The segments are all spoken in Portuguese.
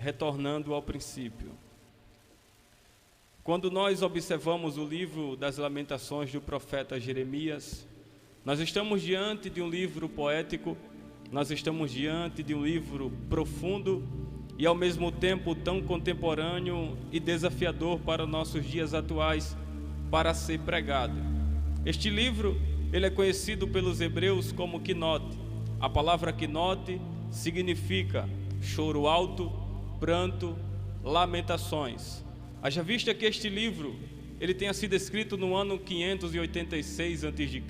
retornando ao princípio. Quando nós observamos o livro das Lamentações do profeta Jeremias, nós estamos diante de um livro poético, nós estamos diante de um livro profundo e ao mesmo tempo tão contemporâneo e desafiador para nossos dias atuais, para ser pregado. Este livro, ele é conhecido pelos hebreus como quinote. A palavra quinote significa choro alto, pranto, lamentações. Haja vista que este livro, ele tenha sido escrito no ano 586 a.C.,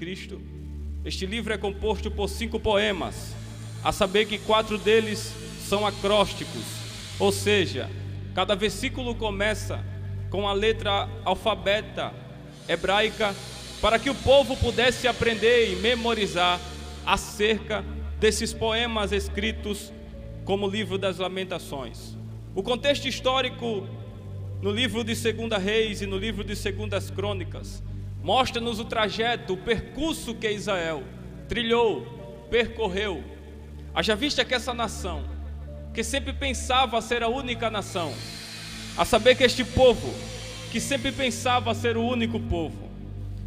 este livro é composto por 5 poemas, a saber que 4 deles são acrósticos, ou seja, cada versículo começa com a letra alfabeta hebraica, para que o povo pudesse aprender e memorizar acerca desses poemas escritos como livro das Lamentações. O contexto histórico no livro de 2 Reis e no livro de 2 Crônicas mostra-nos o trajeto, o percurso que Israel trilhou, percorreu. Haja vista que essa nação, que sempre pensava ser a única nação, a saber que este povo, que sempre pensava ser o único povo,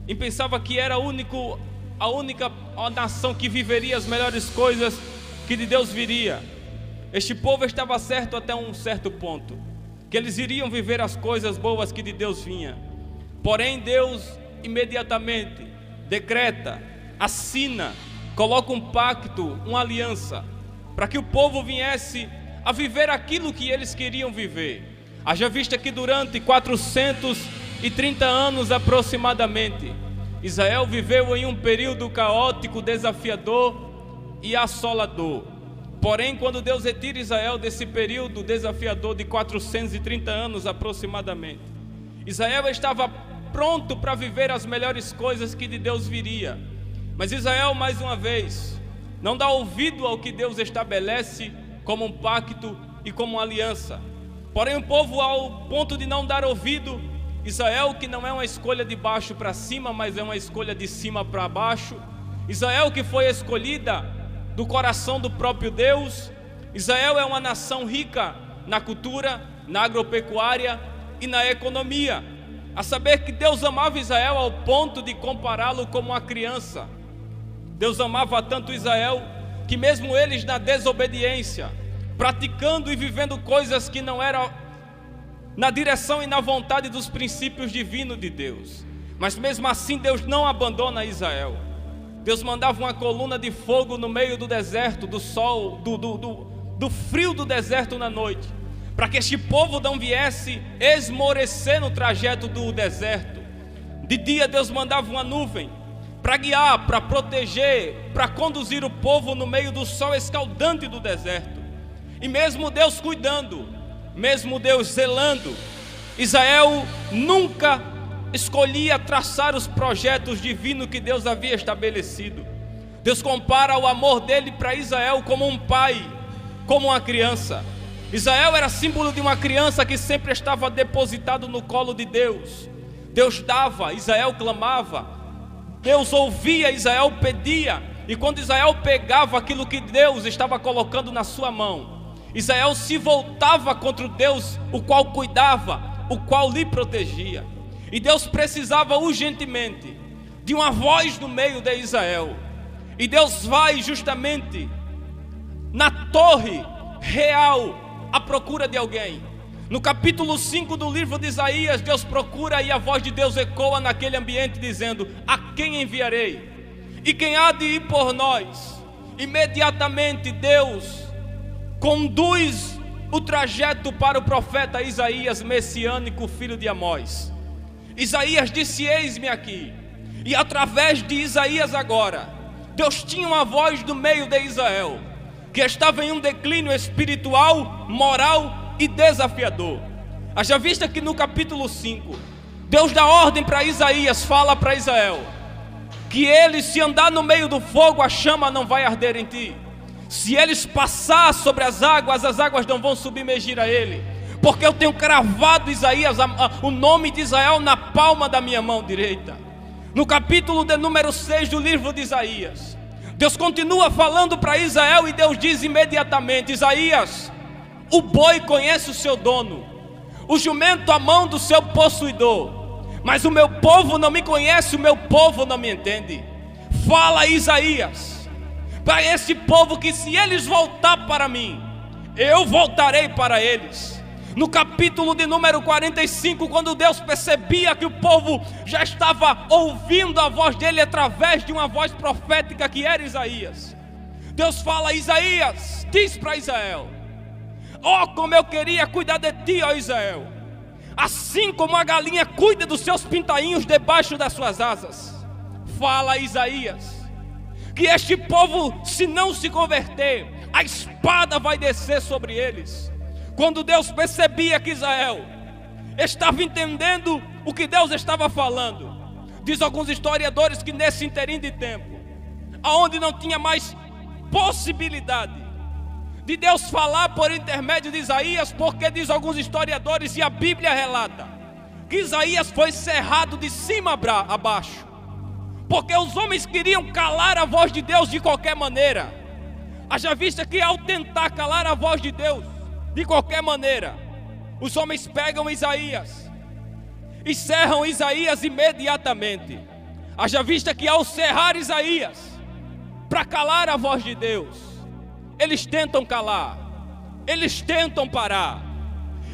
e pensava que era a única nação que viveria as melhores coisas que de Deus viria. Este povo estava certo até um certo ponto, que eles iriam viver as coisas boas que de Deus vinha. Porém Deus imediatamente decreta, assina, coloca um pacto, uma aliança, para que o povo viesse a viver aquilo que eles queriam viver. Haja vista que durante 430 anos aproximadamente, Israel viveu em um período caótico, desafiador e assolador. Porém, quando Deus retira Israel desse período desafiador de 430 anos aproximadamente, Israel estava pronto para viver as melhores coisas que de Deus viria. Mas Israel, mais uma vez, não dá ouvido ao que Deus estabelece como um pacto e como uma aliança. Porém, o povo, ao ponto de não dar ouvido, Israel, que não é uma escolha de baixo para cima, mas é uma escolha de cima para baixo, Israel que foi escolhida do coração do próprio Deus. Israel é uma nação rica na cultura, na agropecuária e na economia, a saber que Deus amava Israel ao ponto de compará-lo como uma criança. Deus amava tanto Israel que mesmo eles na desobediência, praticando e vivendo coisas que não eram na direção e na vontade dos princípios divinos de Deus, mas mesmo assim Deus não abandona Israel. Deus mandava uma coluna de fogo no meio do deserto, do sol, do frio do deserto na noite, para que este povo não viesse esmorecer no trajeto do deserto. De dia Deus mandava uma nuvem para guiar, para proteger, para conduzir o povo no meio do sol escaldante do deserto. E mesmo Deus cuidando, mesmo Deus zelando, Israel nunca escolhia traçar os projetos divinos que Deus havia estabelecido. Deus compara o amor dele para Israel como um pai, como uma criança. Israel era símbolo de uma criança que sempre estava depositado no colo de Deus. Deus dava, Israel clamava, Deus ouvia, Israel pedia. E quando Israel pegava aquilo que Deus estava colocando na sua mão, Israel se voltava contra o Deus, o qual cuidava, o qual lhe protegia. E Deus precisava urgentemente de uma voz no meio de Israel. E Deus vai justamente na torre real à procura de alguém. No capítulo 5 do livro de Isaías, Deus procura e a voz de Deus ecoa naquele ambiente dizendo: a quem enviarei? E quem há de ir por nós? Imediatamente Deus conduz o trajeto para o profeta Isaías, messiânico, filho de Amós. Isaías disse: eis-me aqui. E através de Isaías agora, Deus tinha uma voz do meio de Israel, que estava em um declínio espiritual, moral e desafiador. Haja vista que no capítulo 5, Deus dá ordem para Isaías, fala para Israel, que ele, se andar no meio do fogo, a chama não vai arder em ti. Se eles passar sobre as águas não vão submergir a ele, porque eu tenho cravado Isaías, o nome de Israel na palma da minha mão direita. No capítulo de número 6 do livro de Isaías, Deus continua falando para Israel e Deus diz imediatamente: Isaías, O boi conhece o seu dono, o jumento a mão do seu possuidor, mas o meu povo não me conhece, o meu povo não me entende. Fala Isaías para esse povo que se eles voltar para mim, eu voltarei para eles. No capítulo de número 45, quando Deus percebia que o povo já estava ouvindo a voz dele através de uma voz profética que era Isaías, Deus fala: Isaías, diz para Israel: ó, como eu queria cuidar de ti, ó Israel, assim como a galinha cuida dos seus pintainhos debaixo das suas asas. Fala Isaías que este povo, se não se converter, a espada vai descer sobre eles. Quando Deus percebia que Israel estava entendendo o que Deus estava falando, diz alguns historiadores que nesse interim de tempo, aonde não tinha mais possibilidade de Deus falar por intermédio de Isaías, porque diz alguns historiadores, e a Bíblia relata, que Isaías foi cerrado de cima a baixo, porque os homens queriam calar a voz de Deus de qualquer maneira. Haja vista que ao tentar calar a voz de Deus de qualquer maneira, os homens pegam Isaías e cerram Isaías imediatamente. Haja vista que ao cerrar Isaías para calar a voz de Deus, eles tentam calar, eles tentam parar,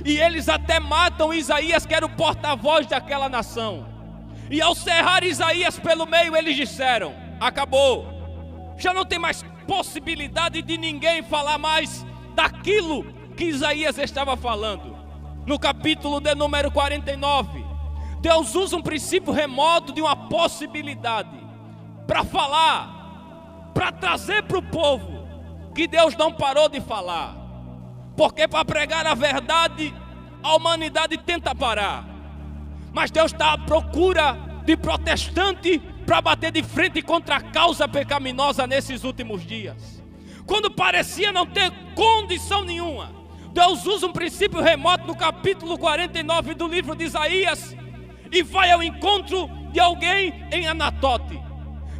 e eles até matam Isaías, que era o porta-voz daquela nação. E ao cerrar Isaías pelo meio, eles disseram: acabou, já não tem mais possibilidade de ninguém falar mais daquilo que Isaías estava falando. No capítulo de número 49, Deus usa um princípio remoto de uma possibilidade para falar, para trazer para o povo que Deus não parou de falar, porque para pregar a verdade a humanidade tenta parar, mas Deus está à procura de protestante para bater de frente contra a causa pecaminosa nesses últimos dias. Quando parecia não ter condição nenhuma, Deus usa um princípio remoto no capítulo 49 do livro de Isaías e vai ao encontro de alguém em Anatote.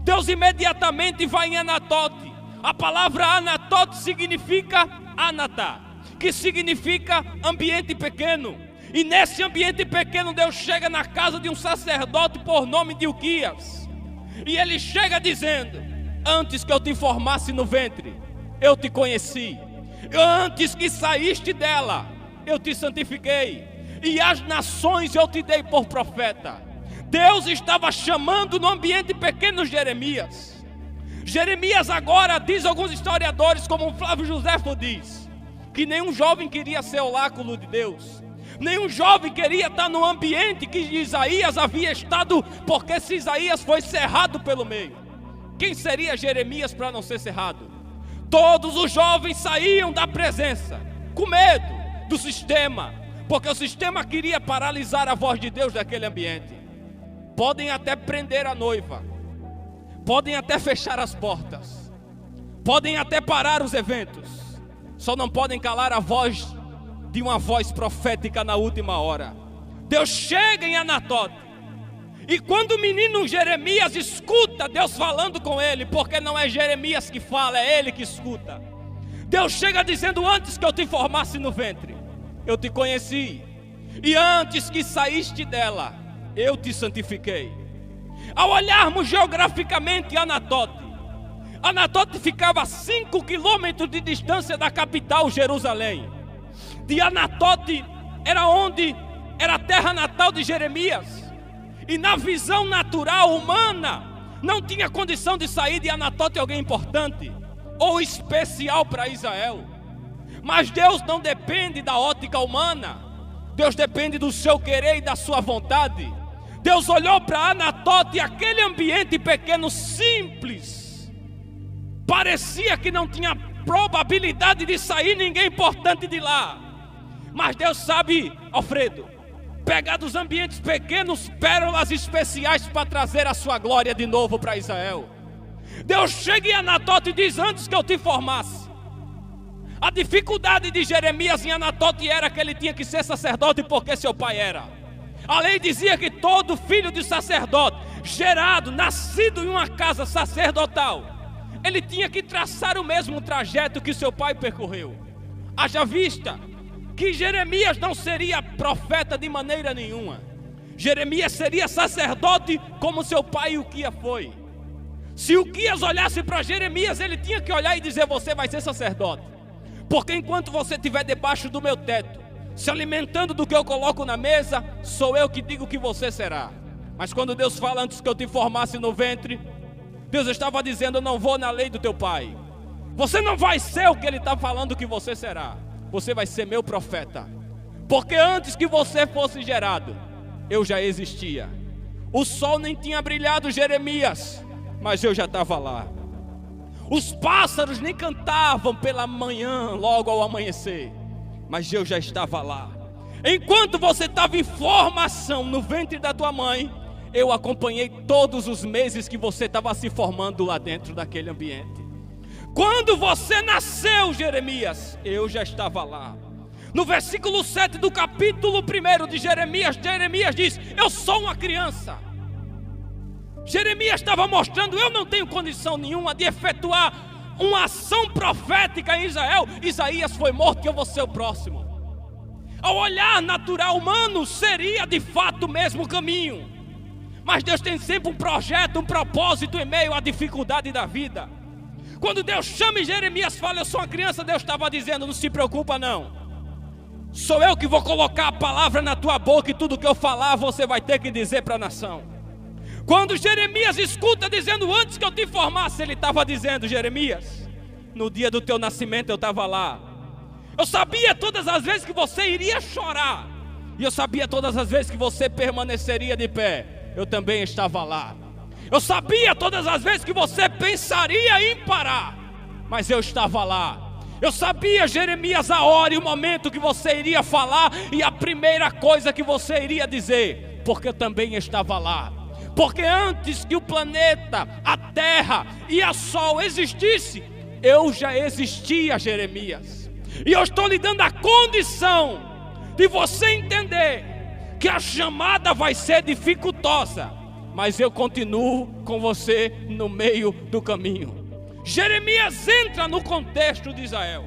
Deus imediatamente vai em Anatote. A palavra Anatote significa Anatá, que significa ambiente pequeno. E nesse ambiente pequeno Deus chega na casa de um sacerdote por nome de Uquias, e ele chega dizendo: antes que eu te formasse no ventre, eu te conheci. Antes que saíste dela, eu te santifiquei, e as nações eu te dei por profeta. Deus estava chamando no ambiente pequeno Jeremias. Jeremias agora, diz alguns historiadores, como o Flávio Joséfo diz, que nenhum jovem queria ser oráculo de Deus, nenhum jovem queria estar no ambiente que Isaías havia estado, porque se Isaías foi cerrado pelo meio, quem seria Jeremias para não ser cerrado? Todos os jovens saíam da presença com medo do sistema, porque o sistema queria paralisar a voz de Deus daquele ambiente. Podem até prender a noiva, podem até fechar as portas, podem até parar os eventos, só não podem calar a voz de uma voz profética na última hora. Deus chega em Anatote, e quando o menino Jeremias escuta Deus falando com ele, porque não é Jeremias que fala, é ele que escuta, Deus chega dizendo: antes que eu te formasse no ventre, eu te conheci, e antes que saíste dela, eu te santifiquei. Ao olharmos geograficamente Anatote ficava a 5 quilômetros de distância da capital Jerusalém. De Anatote era onde era a terra natal de Jeremias. E na visão natural humana, não tinha condição de sair de Anatote alguém importante ou especial para Israel. Mas Deus não depende da ótica humana, Deus depende do seu querer e da sua vontade. Deus olhou para Anatote, e aquele ambiente pequeno, simples, parecia que não tinha probabilidade de sair ninguém importante de lá. Mas Deus sabe, Alfredo, pegar dos ambientes pequenos pérolas especiais para trazer a sua glória de novo para Israel. Deus chega em Anatote e diz: antes que eu te formasse. A dificuldade de Jeremias em Anatote era que ele tinha que ser sacerdote porque seu pai era. A lei dizia que todo filho de sacerdote, gerado, nascido em uma casa sacerdotal, ele tinha que traçar o mesmo trajeto que seu pai percorreu. Haja vista que Jeremias não seria profeta de maneira nenhuma. Jeremias seria sacerdote como seu pai Uquias foi. Se Uquias olhasse para Jeremias, ele tinha que olhar e dizer: você vai ser sacerdote, porque enquanto você estiver debaixo do meu teto, se alimentando do que eu coloco na mesa, sou eu que digo que você será. Mas quando Deus fala antes que eu te formasse no ventre, Deus estava dizendo: eu não vou na lei do teu pai. Você não vai ser o que ele está falando que você será. Você vai ser meu profeta, porque antes que você fosse gerado, eu já existia. O sol nem tinha brilhado, Jeremias, mas eu já estava lá. Os pássaros nem cantavam pela manhã, logo ao amanhecer, mas eu já estava lá. Enquanto você estava em formação no ventre da tua mãe, eu acompanhei todos os meses que você estava se formando lá dentro daquele ambiente. Quando você nasceu, Jeremias, eu já estava lá. No versículo 7 do capítulo 1 de Jeremias, Jeremias diz: eu sou uma criança. Jeremias estava mostrando: eu não tenho condição nenhuma de efetuar uma ação profética em Israel. Isaías foi morto, eu vou ser o próximo. Ao olhar natural humano, seria de fato o mesmo caminho. Mas Deus tem sempre um projeto, um propósito em meio à dificuldade da vida. Quando Deus chama e Jeremias fala: eu sou uma criança, Deus estava dizendo: não se preocupa não. Sou eu que vou colocar a palavra na tua boca, e tudo que eu falar você vai ter que dizer para a nação. Quando Jeremias escuta dizendo: antes que eu te formasse, ele estava dizendo: Jeremias, no dia do teu nascimento eu estava lá. Eu sabia todas as vezes que você iria chorar, e eu sabia todas as vezes que você permaneceria de pé. Eu também estava lá. Eu sabia todas as vezes que você pensaria em parar, mas eu estava lá. Eu sabia, Jeremias, a hora e o momento que você iria falar e a primeira coisa que você iria dizer, porque eu também estava lá. Porque antes que o planeta, a terra e a sol existisse, eu já existia, Jeremias. E eu estou lhe dando a condição de você entender que a chamada vai ser dificultosa, mas eu continuo com você no meio do caminho. Jeremias entra no contexto de Israel.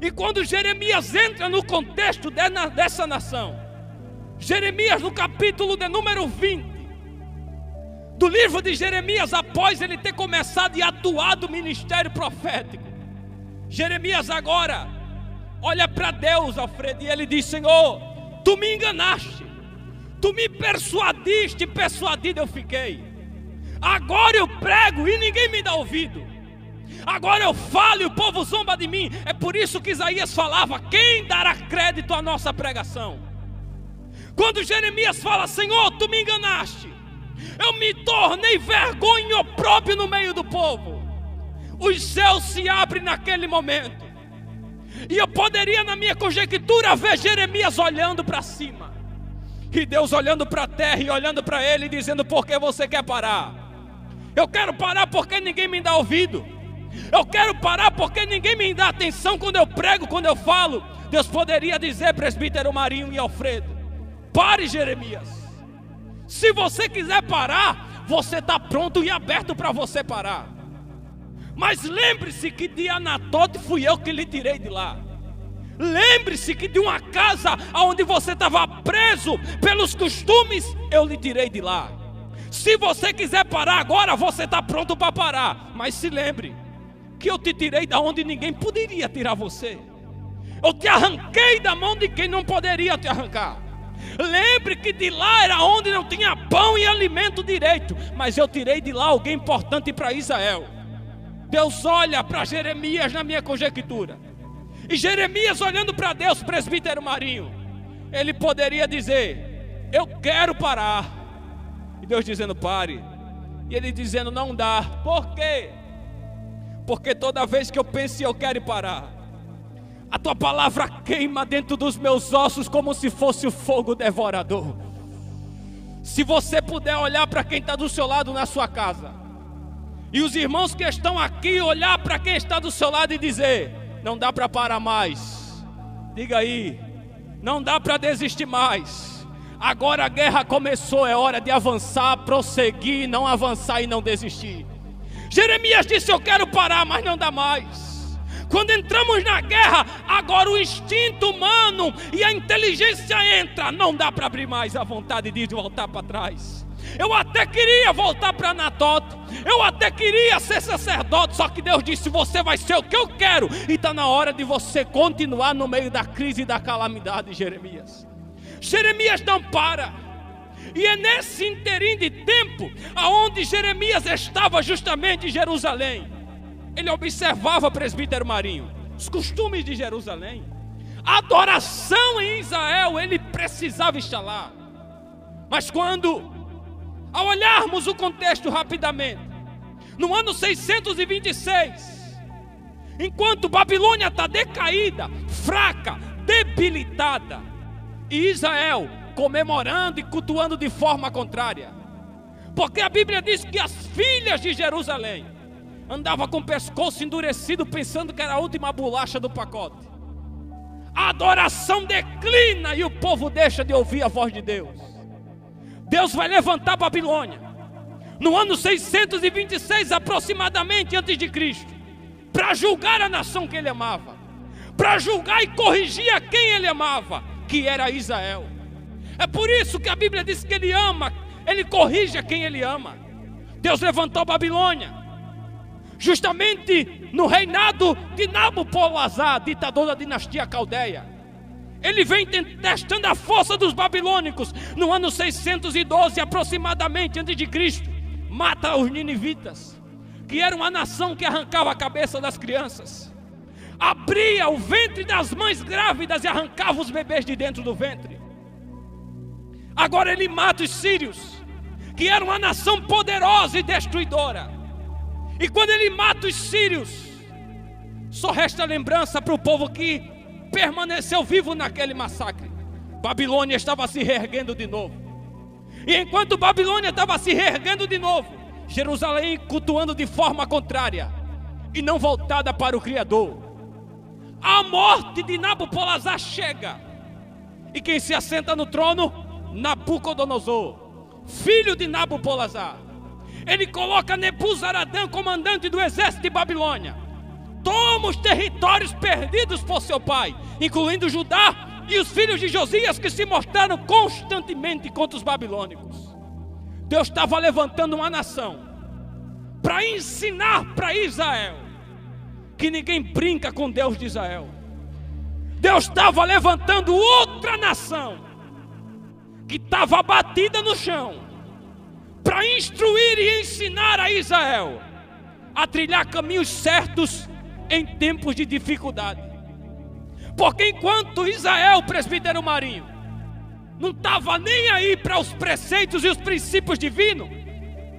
E quando Jeremias entra no contexto dessa nação, Jeremias no capítulo de número 20 do livro de Jeremias, após ele ter começado e atuado o ministério profético, Jeremias agora olha para Deus, Alfredo, e ele diz: Senhor, tu me enganaste, tu me persuadiste, persuadido eu fiquei. Agora eu prego e ninguém me dá ouvido. Agora eu falo e o povo zomba de mim. É por isso que Isaías falava: quem dará crédito à nossa pregação? Quando Jeremias fala: Senhor, tu me enganaste, eu me tornei vergonha e opróbrio no meio do povo. Os céus se abrem naquele momento, e eu poderia, na minha conjectura, ver Jeremias olhando para cima, e Deus olhando para a terra e olhando para ele, dizendo: por que você quer parar? Eu quero parar porque ninguém me dá ouvido. Eu quero parar porque ninguém me dá atenção quando eu prego, quando eu falo. Deus poderia dizer, presbítero Marinho e Alfredo: pare, Jeremias. Se você quiser parar, você está pronto e aberto para você parar. Mas lembre-se que de Anatote fui eu que lhe tirei de lá. Lembre-se que de uma casa onde você estava preso pelos costumes, eu lhe tirei de lá. Se você quiser parar agora, você está pronto para parar. Mas se lembre que eu te tirei da onde ninguém poderia tirar você. Eu te arranquei da mão de quem não poderia te arrancar. Lembre que de lá era onde não tinha pão e alimento direito, mas eu tirei de lá alguém importante para Israel. Deus olha para Jeremias na minha conjectura, e Jeremias olhando para Deus, presbítero Marinho, ele poderia dizer: eu quero parar. E Deus dizendo: pare. E ele dizendo: não dá. Por quê? Porque toda vez que eu penso e eu quero parar, a tua palavra queima dentro dos meus ossos como se fosse o fogo devorador. Se você puder olhar para quem está do seu lado na sua casa, e os irmãos que estão aqui olhar para quem está do seu lado e dizer: não dá para parar mais. Diga aí: não dá para desistir mais. Agora a guerra começou, é hora de avançar, prosseguir, não avançar e não desistir. Jeremias disse: eu quero parar, mas não dá mais. Quando entramos na guerra, agora o instinto humano e a inteligência entra. Não dá para abrir mais a vontade de voltar para trás. Eu até queria voltar para Anatote, eu até queria ser sacerdote, só que Deus disse: você vai ser o que eu quero. E está na hora de você continuar no meio da crise e da calamidade. Jeremias não para. E é nesse interim de tempo aonde Jeremias estava justamente em Jerusalém. Ele observava, presbítero Marinho, os costumes de Jerusalém. A adoração em Israel ele precisava instalar. Mas ao olharmos o contexto rapidamente, no ano 626, enquanto Babilônia está decaída, fraca, debilitada, e Israel comemorando e cultuando de forma contrária, porque a Bíblia diz que as filhas de Jerusalém andavam com o pescoço endurecido, pensando que era a última bolacha do pacote. A adoração declina e o povo deixa de ouvir a voz de Deus. Deus vai levantar Babilônia no ano 626 aproximadamente antes de Cristo, para julgar a nação que ele amava, para julgar e corrigir a quem ele amava, que era Israel. É por isso que a Bíblia diz que ele ama, ele corrige a quem ele ama. Deus levantou Babilônia justamente no reinado de Nabopolassar, ditador da dinastia caldeia. Ele vem testando a força dos babilônicos no ano 612 aproximadamente antes de Cristo. Mata os ninivitas, que era uma nação que arrancava a cabeça das crianças, abria o ventre das mães grávidas e arrancava os bebês de dentro do ventre. Agora ele mata os sírios, que era uma nação poderosa e destruidora. E quando ele mata os sírios, só resta lembrança para o povo que permaneceu vivo naquele massacre. Babilônia estava se reerguendo de novo. E enquanto Babilônia estava se reerguendo de novo, Jerusalém cultuando de forma contrária e não voltada para o Criador, a morte de Nabopolassar chega. E quem se assenta no trono? Nabucodonosor, filho de Nabopolassar. Ele coloca Nebuzaradã, comandante do exército de Babilônia. Toma os territórios perdidos por seu pai, incluindo Judá e os filhos de Josias, que se mostraram constantemente contra os babilônicos. Deus estava levantando uma nação para ensinar para Israel que ninguém brinca com Deus de Israel. Deus estava levantando outra nação que estava abatida no chão, para instruir e ensinar a Israel a trilhar caminhos certos em tempos de dificuldade. Porque enquanto Israel, presbítero Marinho, não estava nem aí para os preceitos e os princípios divinos,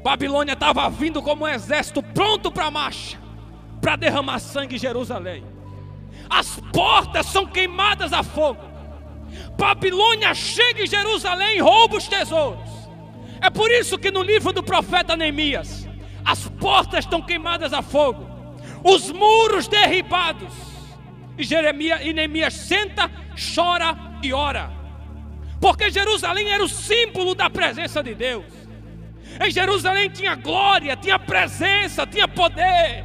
Babilônia estava vindo como um exército pronto para a marcha, para derramar sangue em Jerusalém. As portas são queimadas a fogo. Babilônia chega em Jerusalém e rouba os tesouros. É por isso que no livro do profeta Neemias, as portas estão queimadas a fogo, os muros derribados. E Neemias senta, chora e ora, porque Jerusalém era o símbolo da presença de Deus. Em Jerusalém tinha glória, tinha presença, tinha poder,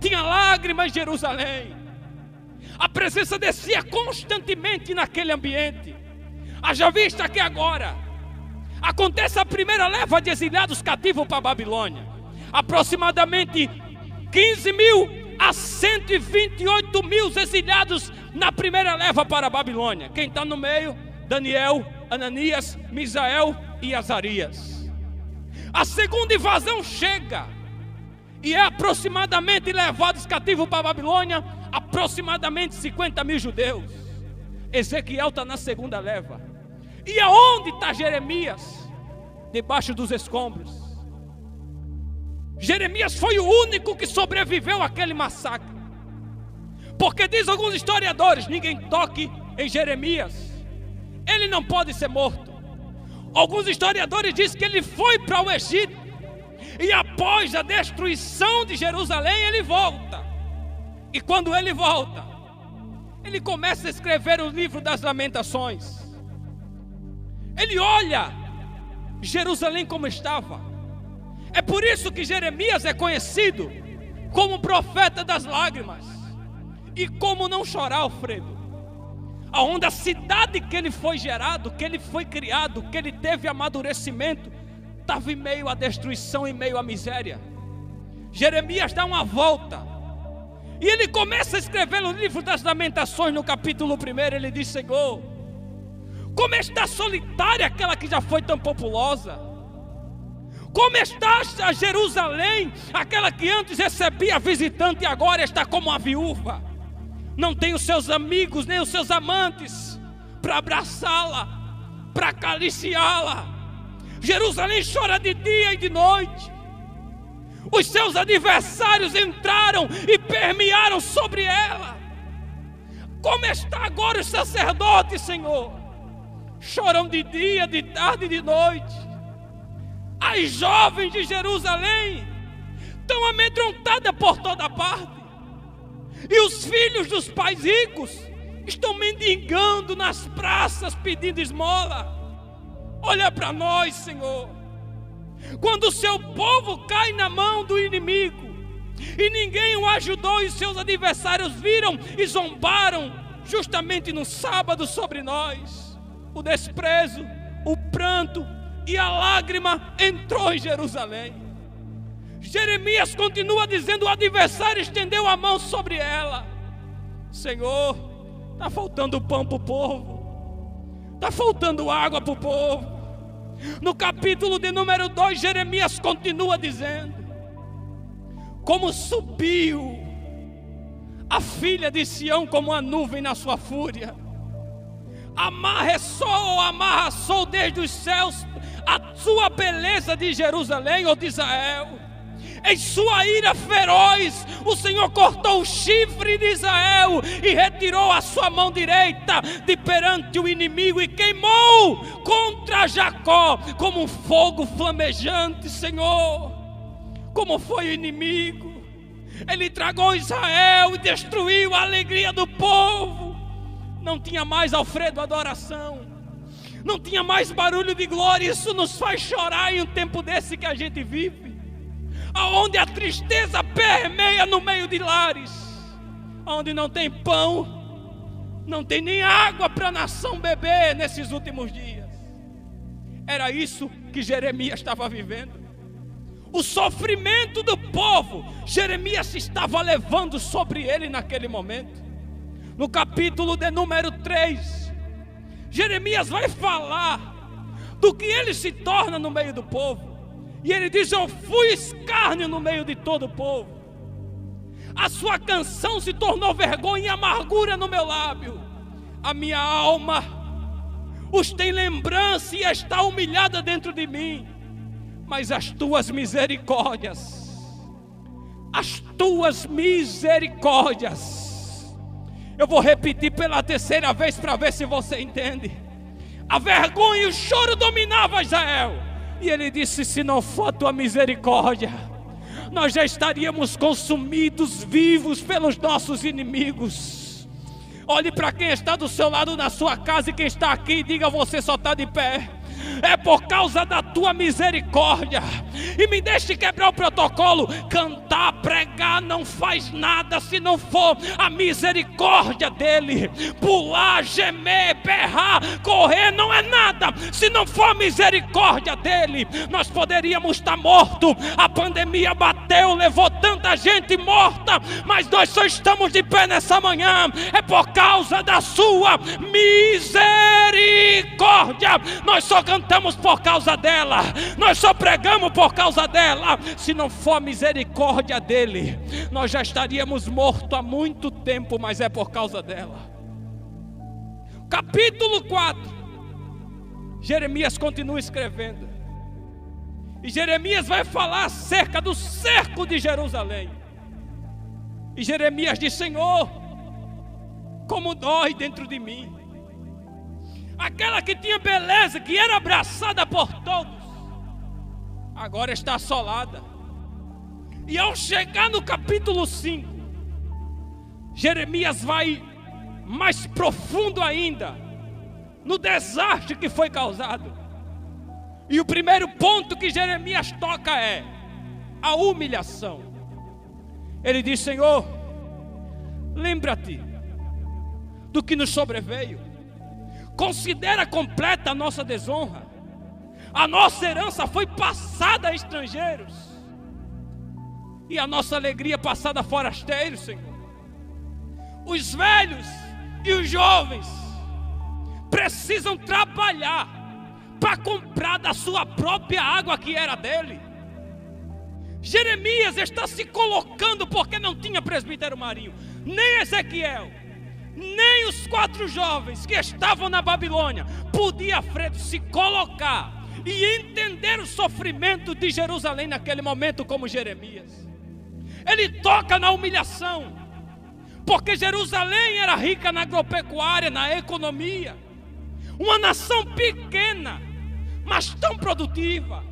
tinha lágrimas em Jerusalém. A presença descia constantemente naquele ambiente. Haja vista que agora acontece a primeira leva de exiliados cativos para a Babilônia. Aproximadamente 15 mil a 128 mil exiliados na primeira leva para a Babilônia. Quem está no meio? Daniel, Ananias, Misael e Azarias. A segunda invasão chega e é aproximadamente levados cativos para a Babilônia aproximadamente 50 mil judeus. Ezequiel está na segunda leva. E aonde está Jeremias? Debaixo dos escombros. Jeremias foi o único que sobreviveu àquele massacre, porque diz alguns historiadores: ninguém toque em Jeremias, ele não pode ser morto. Alguns historiadores dizem que ele foi para o Egito, e após a destruição de Jerusalém ele volta. E quando ele volta, ele começa a escrever o livro das Lamentações. Ele olha Jerusalém como estava. É por isso que Jeremias é conhecido como profeta das lágrimas. E como não chorar, Alfredo? Aonde a cidade que ele foi gerado, que ele foi criado, que ele teve amadurecimento, estava em meio à destruição, em meio à miséria. Jeremias dá uma volta e ele começa a escrever no livro das Lamentações, no capítulo 1. Ele diz: Senhor, como está solitária aquela que já foi tão populosa. Como está a Jerusalém, aquela que antes recebia visitante e agora está como uma viúva. Não tem os seus amigos, nem os seus amantes para abraçá-la, para acariciá-la. Jerusalém chora de dia e de noite. Os seus adversários entraram e permearam sobre ela. Como está agora os sacerdotes, Senhor? Choram de dia, de tarde e de noite. As jovens de Jerusalém estão amedrontadas por toda parte. E os filhos dos pais ricos estão mendigando nas praças, pedindo esmola. Olha para nós, Senhor. Quando o seu povo cai na mão do inimigo e ninguém o ajudou, e seus adversários viram e zombaram justamente no sábado sobre nós, o desprezo, o pranto e a lágrima entrou em Jerusalém. Jeremias continua dizendo: o adversário estendeu a mão sobre ela. Senhor, está faltando pão para o povo, está faltando água para o povo. No capítulo de número 2, Jeremias continua dizendo: como subiu a filha de Sião como a nuvem na sua fúria, amarraçou desde os céus a sua beleza de Jerusalém ou de Israel. Em sua ira feroz, o Senhor cortou o chifre de Israel e retirou a sua mão direita de perante o inimigo e queimou contra Jacó como um fogo flamejante. Senhor, como foi o inimigo? Ele tragou Israel e destruiu a alegria do povo. Não tinha mais, Alfredo, adoração. Não tinha mais barulho de glória. Isso nos faz chorar em um tempo desse que a gente vive, aonde a tristeza permeia no meio de lares, aonde não tem pão, não tem nem água para a nação beber nesses últimos dias. Era isso que Jeremias estava vivendo. O sofrimento do povo, Jeremias estava levando sobre ele naquele momento. No capítulo de número 3, Jeremias vai falar do que ele se torna no meio do povo. E ele diz: eu fui escárnio no meio de todo o povo. A sua canção se tornou vergonha e amargura no meu lábio. A minha alma os tem lembrança e está humilhada dentro de mim. Mas as tuas misericórdias, eu vou repetir pela terceira vez para ver se você entende. A vergonha e o choro dominavam Israel. E ele disse: se não for a tua misericórdia, nós já estaríamos consumidos vivos pelos nossos inimigos. Olhe para quem está do seu lado na sua casa e quem está aqui, diga: você só está de pé. É por causa da tua misericórdia. E me deixe quebrar o protocolo. Cantar, pregar não faz nada se não for a misericórdia dele. Pular, gemer, berrar, correr não é nada se não for a misericórdia dele. Nós poderíamos estar mortos. A pandemia bateu, levou tanta gente morta, mas nós só estamos de pé nessa manhã. É por causa da sua misericórdia. Nós só cantamos por causa dela, nós só pregamos por causa dela. Se não for a misericórdia dele, nós já estaríamos mortos há muito tempo, mas é por causa dela. Capítulo 4, Jeremias continua escrevendo, e Jeremias vai falar acerca do cerco de Jerusalém. E Jeremias diz: Senhor, como dói dentro de mim. Aquela que tinha beleza, que era abraçada por todos, agora está assolada. E ao chegar no capítulo 5, Jeremias vai mais profundo ainda no desastre que foi causado. E o primeiro ponto que Jeremias toca é a humilhação. Ele diz: Senhor, lembra-te do que nos sobreveio. Considera completa a nossa desonra. A nossa herança foi passada a estrangeiros, e a nossa alegria passada a forasteiros, Senhor. Os velhos e os jovens precisam trabalhar para comprar da sua própria água que era dele. Jeremias está se colocando porque não tinha presbítero Marinho, nem Ezequiel, nem os 4 jovens que estavam na Babilônia podia Fredo se colocar e entender o sofrimento de Jerusalém naquele momento como Jeremias. Ele toca na humilhação, porque Jerusalém era rica na agropecuária, na economia, uma nação pequena, mas tão produtiva.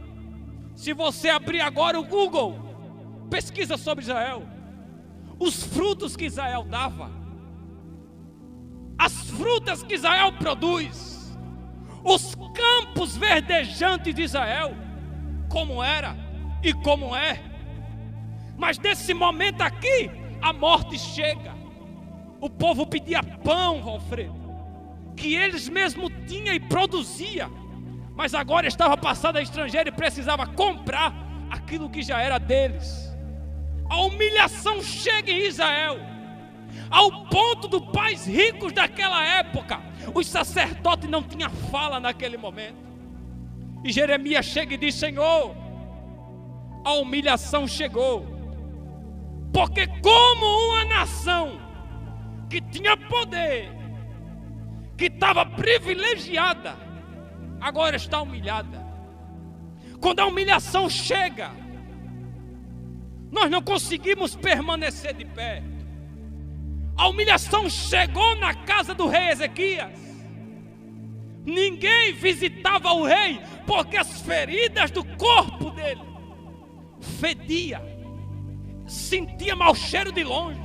Se você abrir agora o Google, pesquisa sobre Israel, os frutos que Israel dava, as frutas que Israel produz, os campos verdejantes de Israel, como era e como é. Mas nesse momento aqui, a morte chega. O povo pedia pão, Valfredo, que eles mesmos tinham e produzia, mas agora estava passado a estrangeiro e precisava comprar aquilo que já era deles. A humilhação chega em Israel, ao ponto dos pais ricos daquela época, os sacerdotes não tinham fala naquele momento. E Jeremias chega e diz: Senhor, a humilhação chegou, porque como uma nação que tinha poder, que estava privilegiada, agora está humilhada. Quando a humilhação chega, nós não conseguimos permanecer de pé. A humilhação chegou na casa do rei Ezequias. Ninguém visitava o rei, porque as feridas do corpo dele fedia, sentia mau cheiro de longe.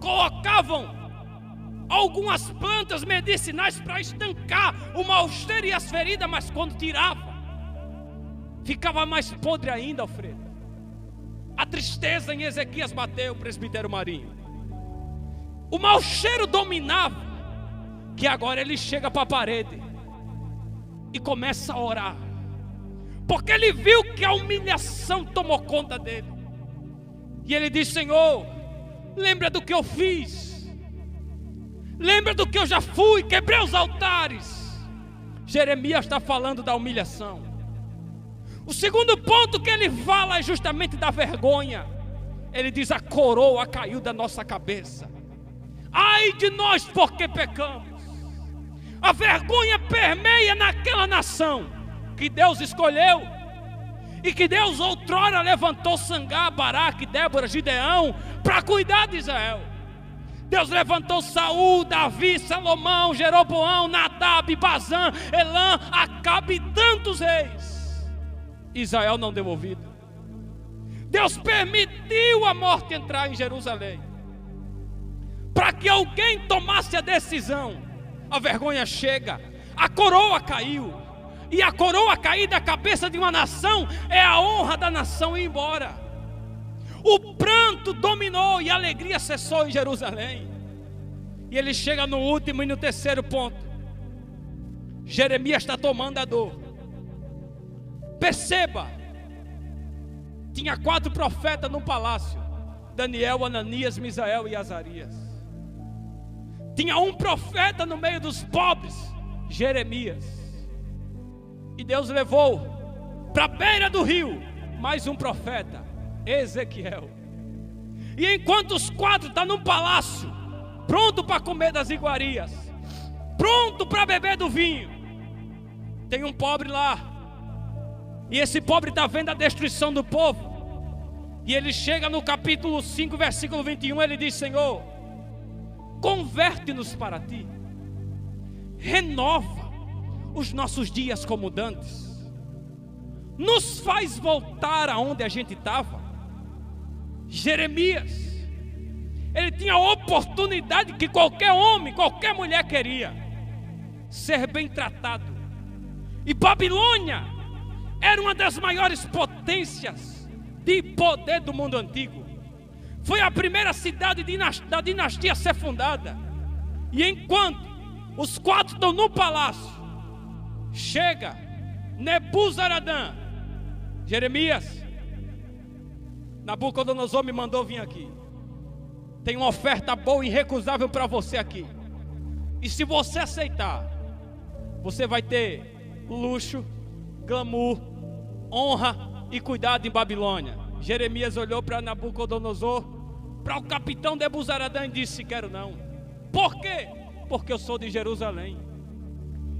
Colocavam algumas plantas medicinais para estancar o mau cheiro e as feridas, mas quando tirava, ficava mais podre ainda, Alfredo. A tristeza em Ezequias bateu, presbítero Marinho. O mau cheiro dominava, que agora ele chega para a parede e começa a orar, porque ele viu que a humilhação tomou conta dele. E ele diz: Senhor, lembra do que eu fiz, lembra do que eu já fui, quebrei os altares. Jeremias está falando da humilhação. O segundo ponto que ele fala é justamente da vergonha. Ele diz: a coroa caiu da nossa cabeça. Ai de nós, porque pecamos. A vergonha permeia naquela nação que Deus escolheu, e que Deus outrora levantou Sangá, Baraque, Débora, Gideão para cuidar de Israel. Deus levantou Saul, Davi, Salomão, Jeroboão, Nadab, Bazã, Elã, Acabe e tantos reis. Israel não deu ouvido. Deus permitiu a morte entrar em Jerusalém para que alguém tomasse a decisão. A vergonha chega, a coroa caiu, e a coroa cair da cabeça de uma nação é a honra da nação ir embora. O pranto dominou e a alegria cessou em Jerusalém. E ele chega no último e no terceiro ponto. Jeremias está tomando a dor. Perceba, tinha 4 profetas no palácio: Daniel, Ananias, Misael e Azarias. Tinha um profeta no meio dos pobres, Jeremias. E Deus levou para a beira do rio mais um profeta, Ezequiel. E enquanto os 4 estão no palácio, pronto para comer das iguarias, pronto para beber do vinho, tem um pobre lá. E esse pobre está vendo a destruição do povo. E ele chega no capítulo 5, versículo 21, ele diz: Senhor, converte-nos para ti, renova os nossos dias como dantes, nos faz voltar aonde a gente estava. Jeremias, ele tinha a oportunidade que qualquer homem, qualquer mulher queria: ser bem tratado. E Babilônia era uma das maiores potências de poder do mundo antigo. Foi a primeira cidade da dinastia a ser fundada. E enquanto os 4 estão no palácio, chega Nebuzaradã. Jeremias, Nabucodonosor me mandou vir aqui. Tem uma oferta boa e irrecusável para você aqui. E se você aceitar, você vai ter luxo, glamour, honra e cuidado em Babilônia. Jeremias olhou para Nabucodonosor, para o capitão Nebuzaradã, e disse: quero não. Por quê? Porque eu sou de Jerusalém.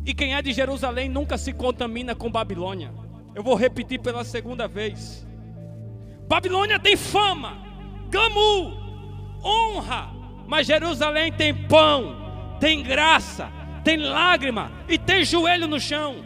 E quem é de Jerusalém nunca se contamina com Babilônia. Eu vou repetir pela segunda vez. Babilônia tem fama, glamour, honra, mas Jerusalém tem pão, tem graça, tem lágrima e tem joelho no chão.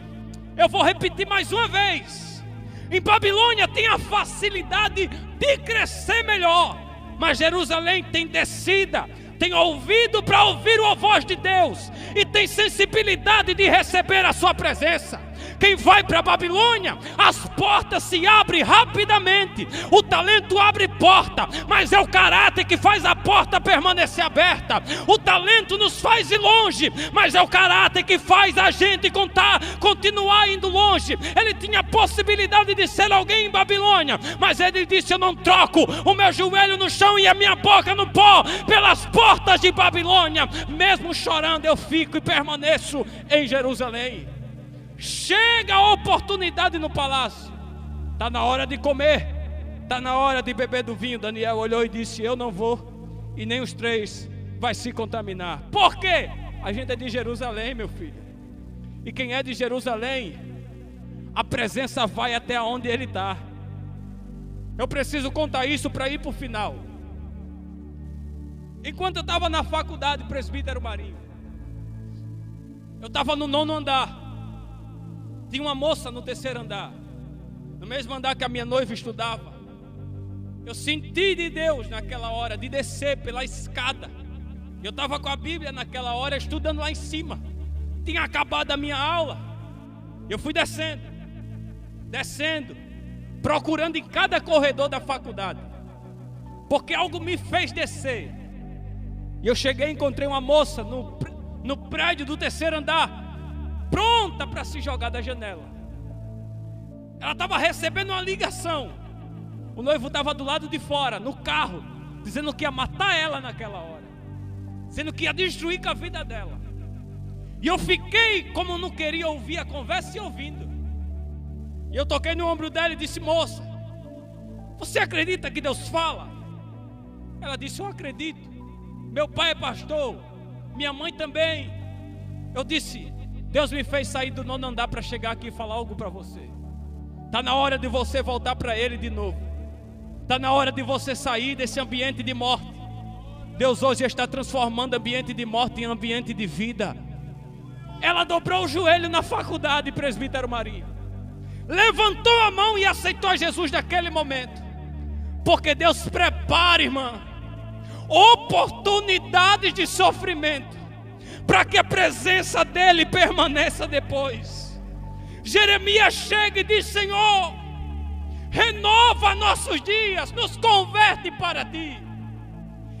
Eu vou repetir mais uma vez. Em Babilônia tem a facilidade de crescer melhor, mas Jerusalém tem descida, tem ouvido para ouvir a voz de Deus e tem sensibilidade de receber a sua presença. Quem vai para a Babilônia, as portas se abrem rapidamente. O talento abre porta, mas é o caráter que faz a porta permanecer aberta. O talento nos faz ir longe, mas é o caráter que faz a gente continuar indo longe. Ele tinha a possibilidade de ser alguém em Babilônia, mas ele disse: eu não troco o meu joelho no chão e a minha boca no pó pelas portas de Babilônia. Mesmo chorando, eu fico e permaneço em Jerusalém. Chega a oportunidade no palácio. Está na hora de comer, está na hora de beber do vinho. Daniel olhou e disse: eu não vou, e nem os 3 vai se contaminar. Por quê? A gente é de Jerusalém, meu filho. E quem é de Jerusalém, a presença vai até onde ele está. Eu preciso contar isso para ir para o final. Enquanto eu estava na faculdade Presbítero Marinho, eu estava no 9º andar. Tinha uma moça no 3º andar, no mesmo andar que a minha noiva estudava. Eu senti de Deus naquela hora de descer pela escada. Eu estava com a Bíblia naquela hora estudando lá em cima. Tinha acabado a minha aula. Eu fui descendo, procurando em cada corredor da faculdade, porque algo me fez descer. E eu cheguei e encontrei uma moça no prédio do 3º andar, pronta para se jogar da janela. Ela estava recebendo uma ligação. O noivo estava do lado de fora, no carro, dizendo que ia matar ela naquela hora, dizendo que ia destruir com a vida dela. E eu fiquei, como não queria ouvir a conversa, e ouvindo. E eu toquei no ombro dela e disse: moça, você acredita que Deus fala? Ela disse: eu acredito. Meu pai é pastor, minha mãe também. Eu disse: Deus me fez sair do 9º andar para chegar aqui e falar algo para você. Está na hora de você voltar para Ele de novo. Está na hora de você sair desse ambiente de morte. Deus hoje está transformando ambiente de morte em ambiente de vida. Ela dobrou o joelho na faculdade Presbítero Marinho, levantou a mão e aceitou Jesus naquele momento. Porque Deus prepara, irmã, oportunidades de sofrimento, para que a presença dele permaneça depois. Jeremias chega e diz: Senhor, renova nossos dias, nos converte para ti.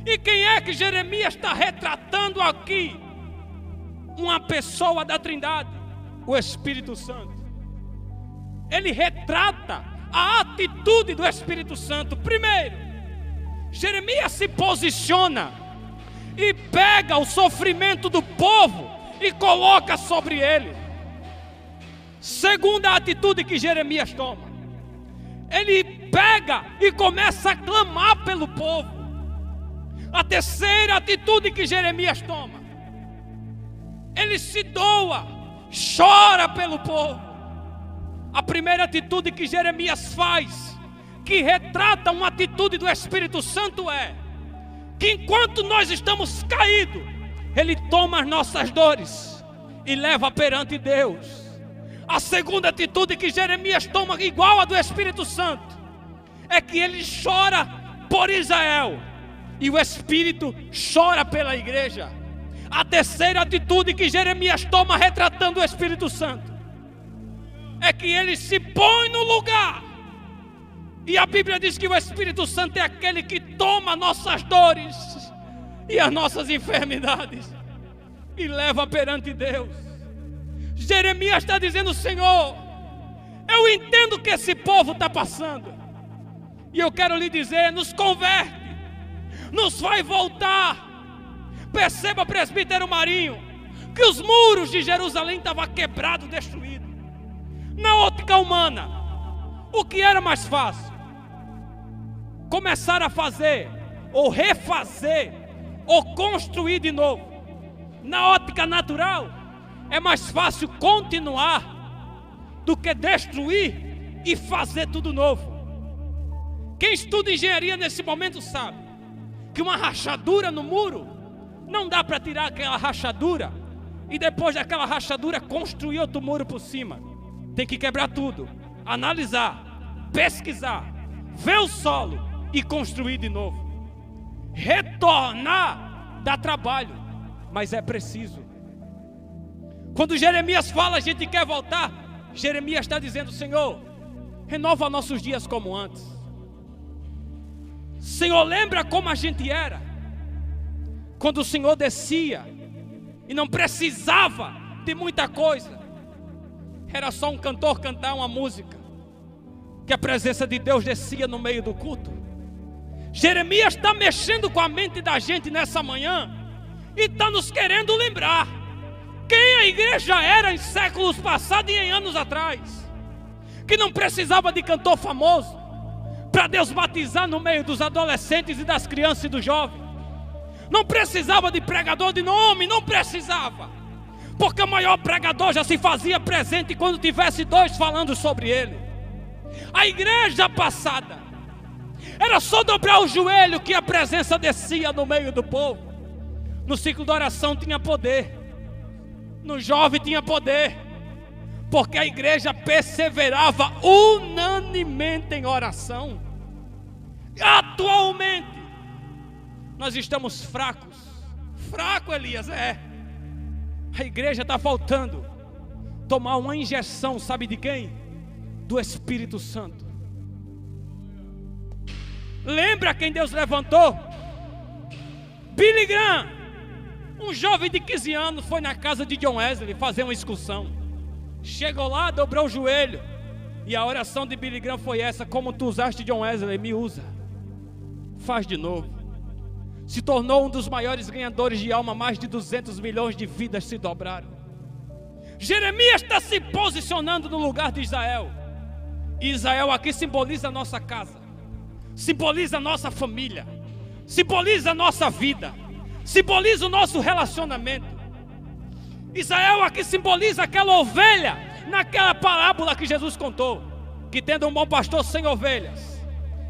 E quem é que Jeremias está retratando aqui? Uma pessoa da Trindade, o Espírito Santo. Ele retrata a atitude do Espírito Santo. Primeiro, Jeremias se posiciona e pega o sofrimento do povo e coloca sobre ele. Segunda atitude que Jeremias toma, ele pega e começa a clamar pelo povo. A terceira atitude que Jeremias toma, ele se doa, chora pelo povo. A primeira atitude que Jeremias faz, que retrata uma atitude do Espírito Santo, é que enquanto nós estamos caídos, ele toma as nossas dores e leva perante Deus. A segunda atitude que Jeremias toma, igual a do Espírito Santo, é que ele chora por Israel e o Espírito chora pela igreja. A terceira atitude que Jeremias toma, retratando o Espírito Santo, é que ele se põe no lugar E a Bíblia diz que o Espírito Santo é aquele que toma nossas dores e as nossas enfermidades e leva perante Deus. Jeremias está dizendo: Senhor, eu entendo que esse povo está passando, e eu quero lhe dizer, nos converte, nos faz voltar. Perceba, presbítero Marinho, que os muros de Jerusalém estavam quebrados, destruídos. Na ótica humana, o que era mais fácil? Começar a fazer, ou refazer, ou construir de novo. Na ótica natural, é mais fácil continuar do que destruir e fazer tudo novo. Quem estuda engenharia nesse momento sabe que uma rachadura no muro, não dá para tirar aquela rachadura e depois daquela rachadura construir outro muro por cima. Tem que quebrar tudo, analisar, pesquisar, ver o solo e construir de novo. Retornar dá trabalho, mas é preciso. Quando Jeremias fala, a gente quer voltar. Jeremias está dizendo: Senhor, renova nossos dias como antes. Senhor, lembra como a gente era quando o Senhor descia e não precisava de muita coisa. Era só um cantor cantar uma música, que a presença de Deus descia no meio do culto. Jeremias está mexendo com a mente da gente nessa manhã e está nos querendo lembrar quem a igreja era em séculos passados e em anos atrás, que não precisava de cantor famoso para Deus batizar no meio dos adolescentes e das crianças e dos jovens. Não precisava de pregador de nome, não precisava, porque o maior pregador já se fazia presente quando tivesse dois falando sobre ele. A igreja passada era só dobrar o joelho que a presença descia no meio do povo. No ciclo da oração tinha poder, no jovem tinha poder, porque a igreja perseverava unanimemente em oração. Atualmente nós estamos fracos. Fraco, Elias, é. A igreja está faltando tomar uma injeção, sabe de quem? Do Espírito Santo. Lembra quem Deus levantou? Billy Graham, um jovem de 15 anos, foi na casa de John Wesley fazer uma excursão. Chegou lá, dobrou o joelho, e a oração de Billy Graham foi essa: como tu usaste John Wesley, me usa, faz de novo. Se tornou um dos maiores ganhadores de alma, mais de 200 milhões de vidas se dobraram. Jeremias está se posicionando no lugar de Israel. E Israel aqui simboliza a nossa casa, simboliza a nossa família, simboliza a nossa vida, simboliza o nosso relacionamento. Israel aqui simboliza aquela ovelha naquela parábola que Jesus contou, que tendo um bom pastor sem ovelhas,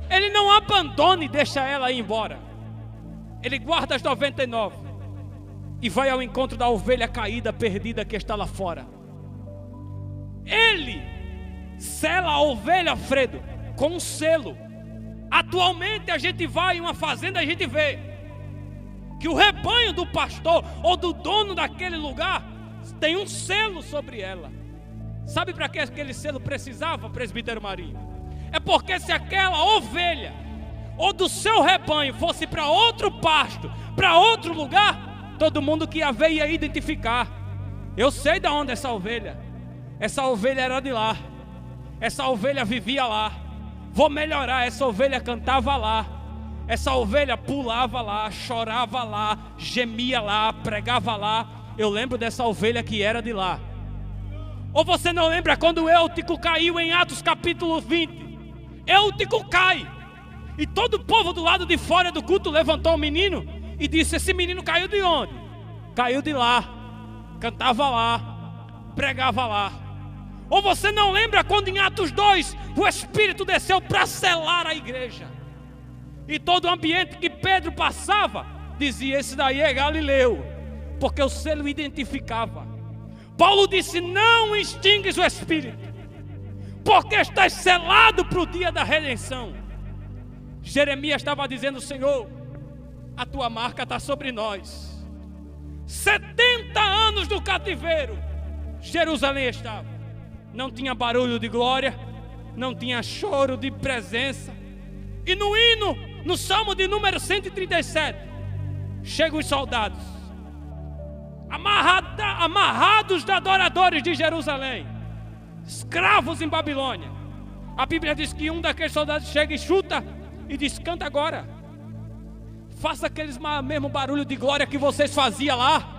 ele não abandona e deixa ela ir embora. Ele guarda as 99 e vai ao encontro da ovelha caída, perdida, que está lá fora. Ele sela a ovelha, Fredo, com um selo. Atualmente a gente vai em uma fazenda, a gente vê que o rebanho do pastor ou do dono daquele lugar tem um selo sobre ela. Sabe para que aquele selo precisava, presbítero Marinho? É porque se aquela ovelha ou do seu rebanho fosse para outro pasto, para outro lugar, todo mundo que ia ver ia identificar. Eu sei de onde essa ovelha era de lá, essa ovelha vivia lá. Vou melhorar, essa ovelha cantava lá, essa ovelha pulava lá, chorava lá, gemia lá, pregava lá. Eu lembro dessa ovelha que era de lá. Ou você não lembra quando Eutico caiu em Atos capítulo 20? Eutico cai, e todo o povo do lado de fora do culto levantou o menino e disse: esse menino caiu de onde? Caiu de lá, cantava lá, pregava lá. Ou você não lembra quando em Atos 2 o Espírito desceu para selar a igreja, e todo o ambiente que Pedro passava dizia: esse daí é Galileu, porque o selo identificava. Paulo disse: não extingues o Espírito, porque estás selado para o dia da redenção. Jeremias estava dizendo: Senhor, a tua marca está sobre nós. 70 anos do cativeiro, Jerusalém estava, não tinha barulho de glória, não tinha choro de presença. E no hino, no Salmo de número 137, chegam os soldados, amarrados de adoradores de Jerusalém, escravos em Babilônia. A Bíblia diz que um daqueles soldados chega e chuta e diz: canta agora, faça aqueles mesmo barulho de glória que vocês faziam lá.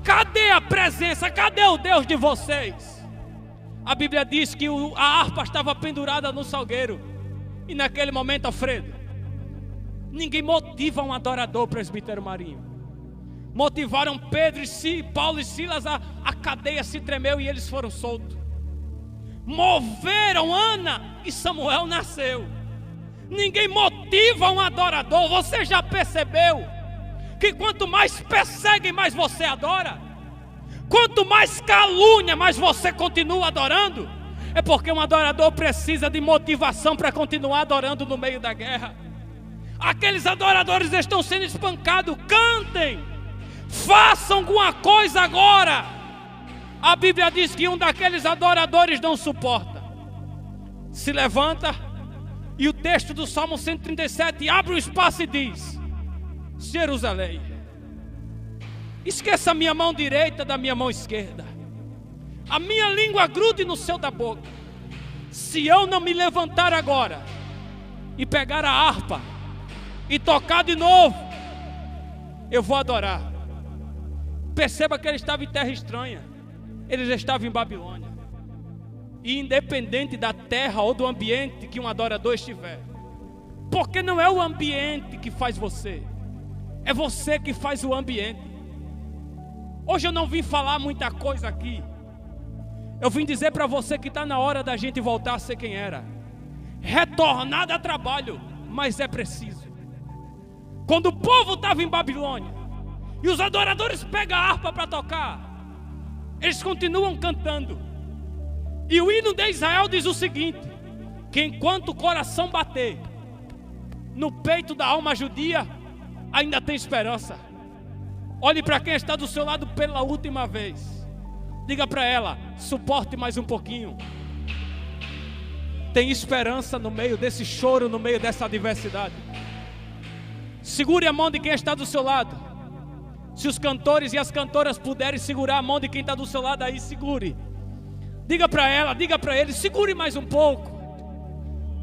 Cadê a presença? Cadê o Deus de vocês? A Bíblia diz que a harpa estava pendurada no salgueiro. E naquele momento, Alfredo, ninguém motiva um adorador, presbítero Marinho. Motivaram Pedro e Paulo e Silas, a cadeia se tremeu e eles foram soltos. Moveram Ana e Samuel nasceu. Ninguém motiva um adorador. Você já percebeu que quanto mais perseguem, mais você adora? Quanto mais calúnia, mais você continua adorando? É porque um adorador precisa de motivação para continuar adorando no meio da guerra. Aqueles adoradores estão sendo espancados. Cantem, façam alguma coisa agora. A Bíblia diz que um daqueles adoradores não suporta, se levanta, e o texto do Salmo 137 abre um espaço e diz: Jerusalém, esqueça a minha mão direita da minha mão esquerda, a minha língua grude no céu da boca. Se eu não me levantar agora e pegar a harpa e tocar de novo, eu vou adorar. Perceba que ele estava em terra estranha. Eles estavam em Babilônia. E independente da terra ou do ambiente que um adorador estiver, porque não é o ambiente que faz você, é você que faz o ambiente. Hoje eu não vim falar muita coisa aqui. Eu vim dizer para você que está na hora da gente voltar a ser quem era. Retornar a trabalho, mas é preciso. Quando o povo estava em Babilônia e os adoradores pegam a harpa para tocar, eles continuam cantando. E o hino de Israel diz o seguinte: que enquanto o coração bater no peito da alma judia, ainda tem esperança. Olhe para quem está do seu lado pela última vez. Diga para ela: suporte mais um pouquinho. Tem esperança no meio desse choro, no meio dessa adversidade. Segure a mão de quem está do seu lado. Se os cantores e as cantoras puderem segurar a mão de quem está do seu lado aí, segure. Diga para ela, diga para ele: segure mais um pouco.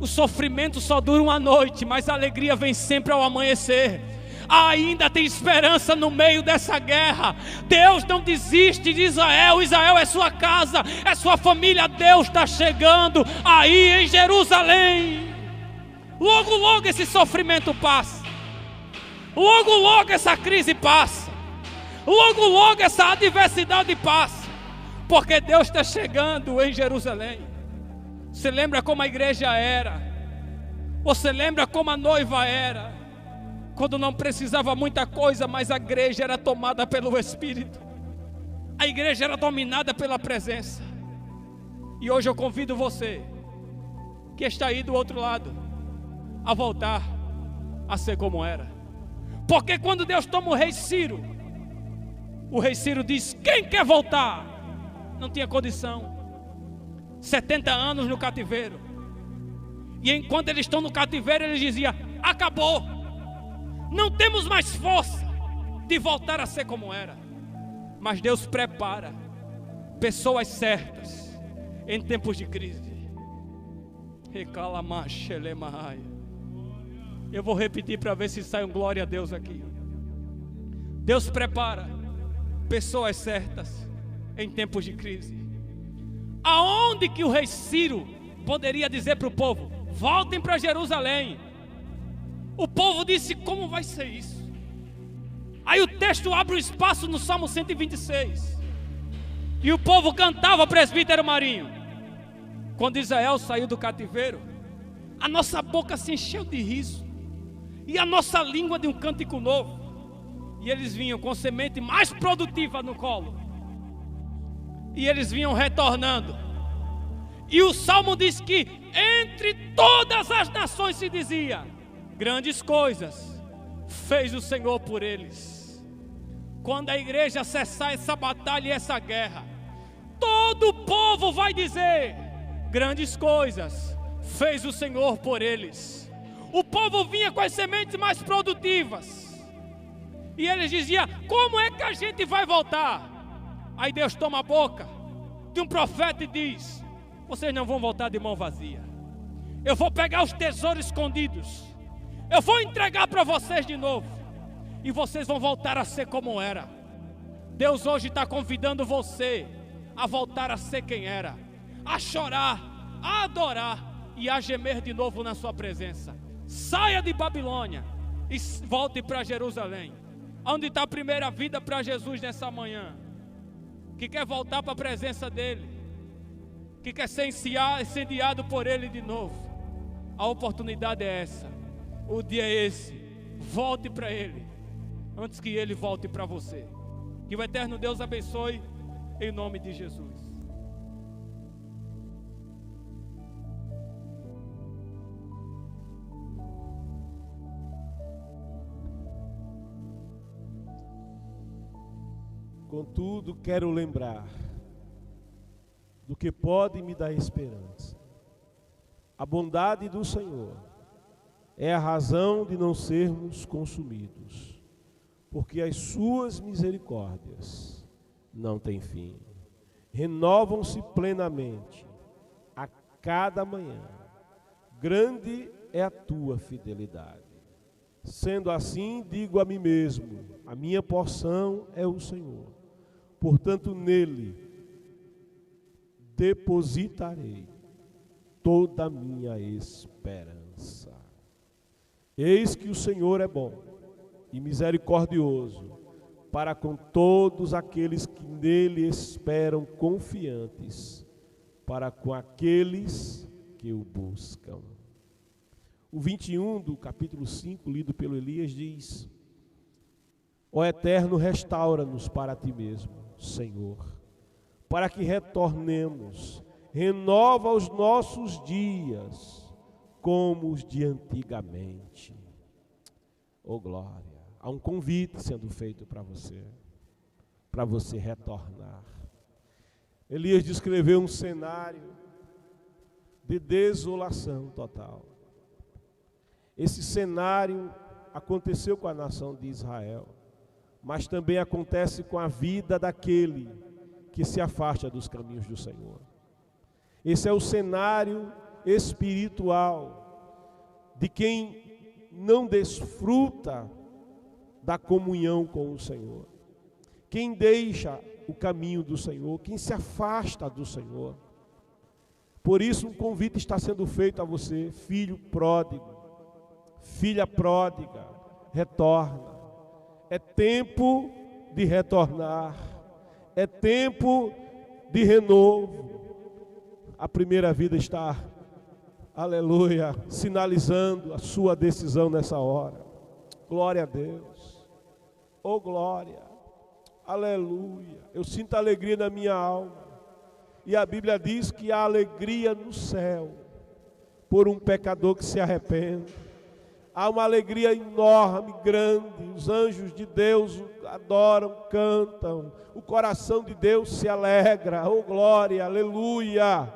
O sofrimento só dura uma noite, mas a alegria vem sempre ao amanhecer. Ainda tem esperança no meio dessa guerra. Deus não desiste de Israel. Israel é sua casa, é sua família. Deus está chegando aí em Jerusalém. Logo, logo esse sofrimento passa. Logo, logo essa crise passa. Logo, logo essa adversidade passa. Porque Deus está chegando em Jerusalém. Você lembra como a igreja era? Você lembra como a noiva era? Quando não precisava muita coisa, mas a igreja era tomada pelo Espírito. A igreja era dominada pela presença. E hoje eu convido você, que está aí do outro lado, a voltar a ser como era. Porque quando Deus toma o rei Ciro, o rei Ciro diz: quem quer voltar? Não tinha condição. 70 anos no cativeiro. E enquanto eles estão no cativeiro, eles diziam: acabou. Não temos mais força de voltar a ser como era. Mas Deus prepara pessoas certas em tempos de crise. Eu vou repetir para ver se sai um glória a Deus aqui. Deus prepara pessoas certas em tempos de crise. Aonde que o rei Ciro poderia dizer para o povo: voltem para Jerusalém? O povo disse: como vai ser isso? Aí o texto abre um espaço no Salmo 126. E o povo cantava, presbítero Marinho. Quando Israel saiu do cativeiro, a nossa boca se encheu de riso, e a nossa língua de um cântico novo. E eles vinham com semente mais produtiva no colo. E eles vinham retornando. E o Salmo diz que entre todas as nações se dizia: grandes coisas fez o Senhor por eles. Quando a igreja cessar essa batalha e essa guerra, todo o povo vai dizer: Grandes coisas fez o Senhor por eles. O povo vinha com as sementes mais produtivas, e eles diziam: como é que a gente vai voltar? Aí Deus toma a boca de um profeta e diz: vocês não vão voltar de mão vazia. Eu vou pegar os tesouros escondidos, eu vou entregar para vocês de novo, e vocês vão voltar a ser como era. Deus hoje está convidando você a voltar a ser quem era, a chorar, a adorar e a gemer de novo na sua presença. Saia de Babilônia e volte para Jerusalém. Onde está a primeira vida para Jesus nessa manhã? Que quer voltar para a presença dEle, que quer ser incendiado por Ele de novo. A oportunidade é essa, o dia é esse. Volte para Ele, antes que Ele volte para você. Que o eterno Deus abençoe, em nome de Jesus. Contudo, quero lembrar do que pode me dar esperança. A bondade do Senhor é a razão de não sermos consumidos, porque as suas misericórdias não têm fim. Renovam-se plenamente a cada manhã. Grande é a tua fidelidade. Sendo assim, digo a mim mesmo: a minha porção é o Senhor. Portanto, nele depositarei toda a minha esperança. Eis que o Senhor é bom e misericordioso para com todos aqueles que nele esperam confiantes, para com aqueles que o buscam. O 21 do capítulo 5, lido pelo Elias, diz: ó Eterno, restaura-nos para ti mesmo, Senhor, para que retornemos. Renova os nossos dias como os de antigamente. Oh glória! Há um convite sendo feito para você retornar. Elias descreveu um cenário de desolação total. Esse cenário aconteceu com a nação de Israel, mas também acontece com a vida daquele que se afasta dos caminhos do Senhor. Esse é o cenário espiritual de quem não desfruta da comunhão com o Senhor, quem deixa o caminho do Senhor, quem se afasta do Senhor. Por isso um convite está sendo feito a você, filho pródigo, filha pródiga, retorna. É tempo de retornar, é tempo de renovo. A primeira vida está, aleluia, sinalizando a sua decisão nessa hora. Glória a Deus, oh glória, aleluia. Eu sinto alegria na minha alma, e a Bíblia diz que há alegria no céu por um pecador que se arrepende. Há uma alegria enorme, grande. Os anjos de Deus adoram, cantam. O coração de Deus se alegra. Oh glória, aleluia.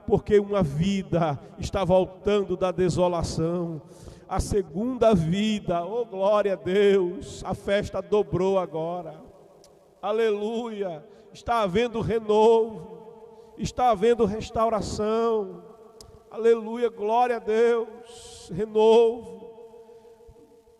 Porque uma vida está voltando da desolação. A segunda vida, oh glória a Deus. A festa dobrou agora. Aleluia. Está havendo renovo. Está havendo restauração. Aleluia, glória a Deus. Renovo.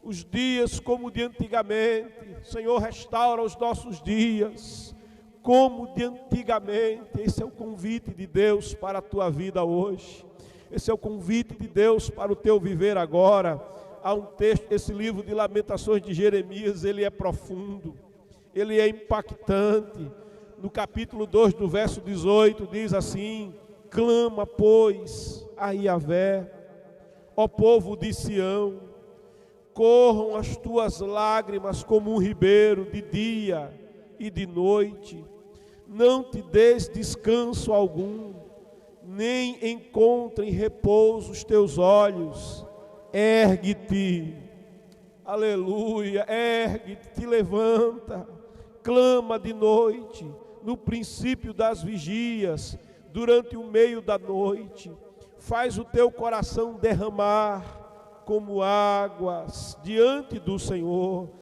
Os dias como de antigamente. Senhor, restaura os nossos dias como de antigamente. Esse é o convite de Deus para a tua vida hoje. Esse é o convite de Deus para o teu viver agora. Há um texto, esse livro de Lamentações de Jeremias, ele é profundo, ele é impactante. No capítulo 2, do verso 18, diz assim: clama, pois, a Yahvé, ó povo de Sião, corram as tuas lágrimas como um ribeiro de dia e de noite. Não te des descanso algum, nem encontrem repouso os teus olhos. Ergue-te, aleluia, ergue-te, te levanta, clama de noite, no princípio das vigias, durante o meio da noite, faz o teu coração derramar como águas diante do Senhor,